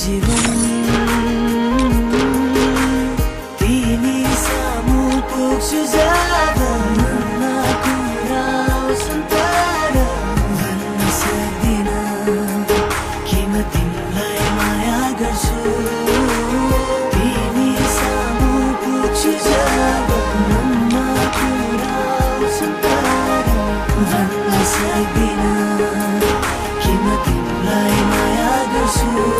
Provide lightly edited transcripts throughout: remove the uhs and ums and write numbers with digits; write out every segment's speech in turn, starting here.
जीवन तिमी सामु पुग्छु जब मनमा कुरा आउँछन् तर भन्न सक्दिन कि म तिमीलाई माया गर्छु तिमी सामु पुग्छु जब मनमा कुरा आउँछन् तर भन्न सक्दिन कि म तिमीलाई माया गर्छु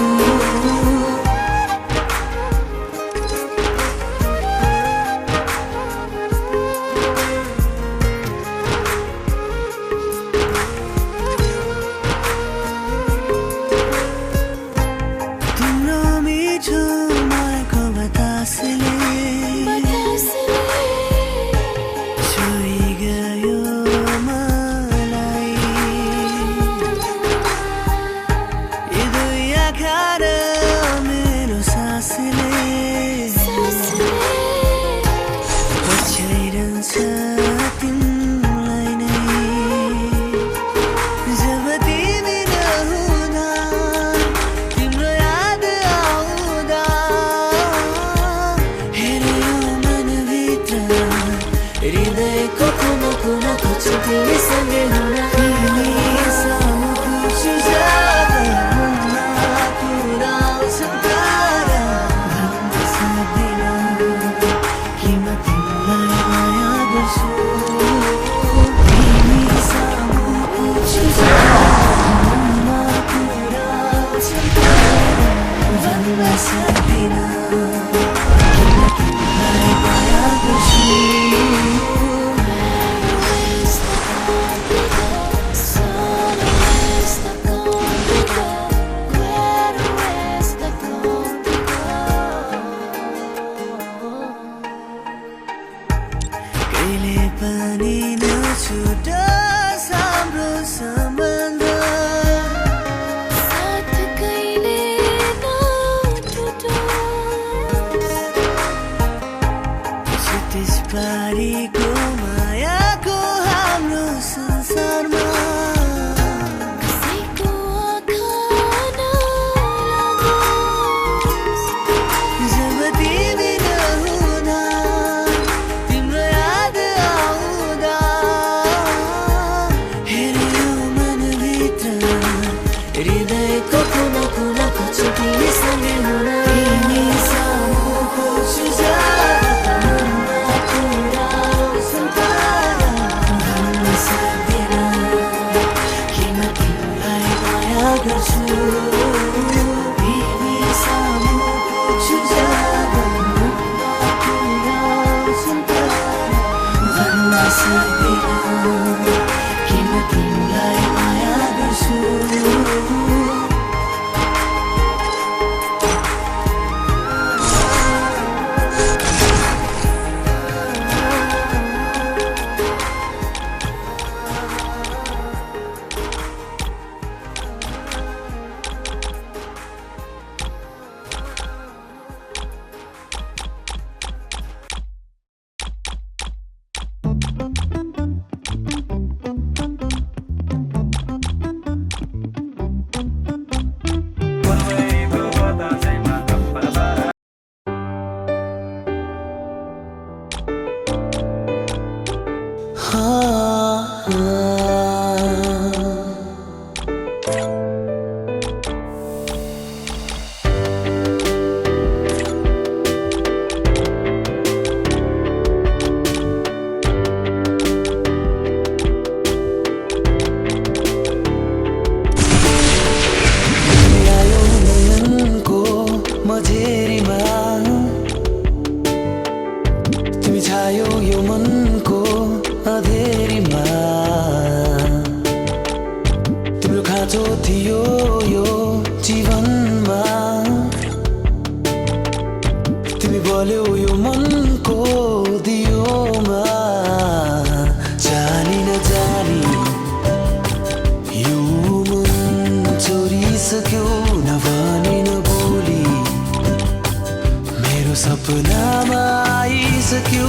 सपनामा आइसक्यो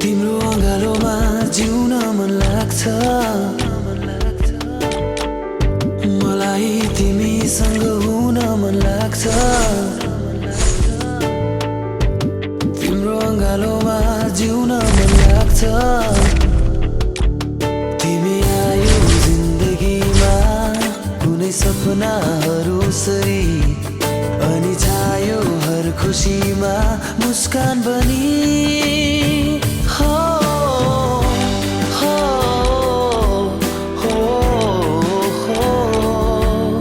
तिम्रो अँगालोमा जिउन मन लाग्छ मलाई तिमीसँग हुन मन लाग्छ तिम्रो अँगालोमा जिउन मन लाग्छ तिमी आयो जिन्दगीमा कुनै सपनाहरू सरी अनि छायो हर खुसीमा मुस्कान बनी हो हो हो हो हो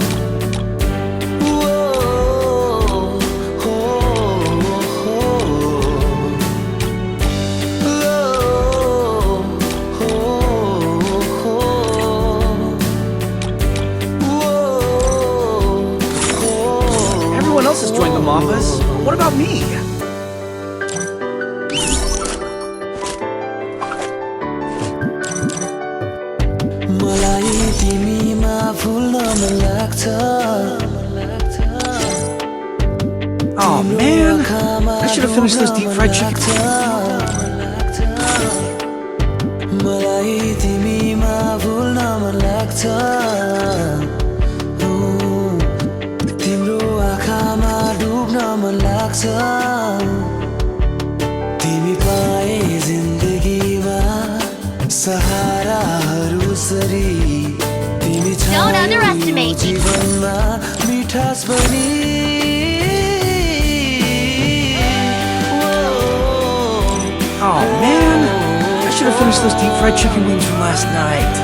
Everyone else has joined the Mampas. What about me? मलाई तिमीमा फुल्न मन लाग्छ Oh man, I should have finished those deep fried chicken. मलाई तिमीमा फुल्न मन लाग्छ तिम्रो आँखामा डुब्न मन लाग्छ तिमी पाए जिन्दगीमा सहाराहरू सरी तिमी Don't underestimate me. जीवनमा मिठास बनी Oh man, I should have finished those deep fried chicken wings from last night.